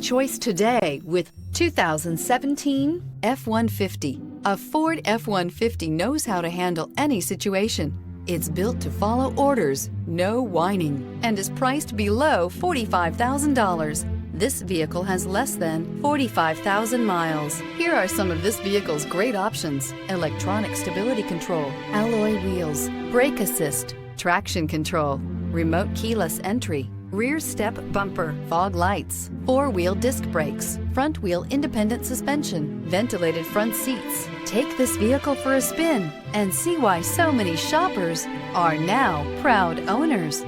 choice today with 2017 F-150. A Ford F-150 knows how to handle any situation. It's built to follow orders, no whining, and is priced below $45,000. This vehicle has less than 45,000 miles. Here are some of this vehicle's great options: electronic stability control, alloy wheels, brake assist, traction control, remote keyless entry, rear step bumper, fog lights, four-wheel disc brakes, front wheel independent suspension, ventilated front seats. Take this vehicle for a spin and see why so many shoppers are now proud owners.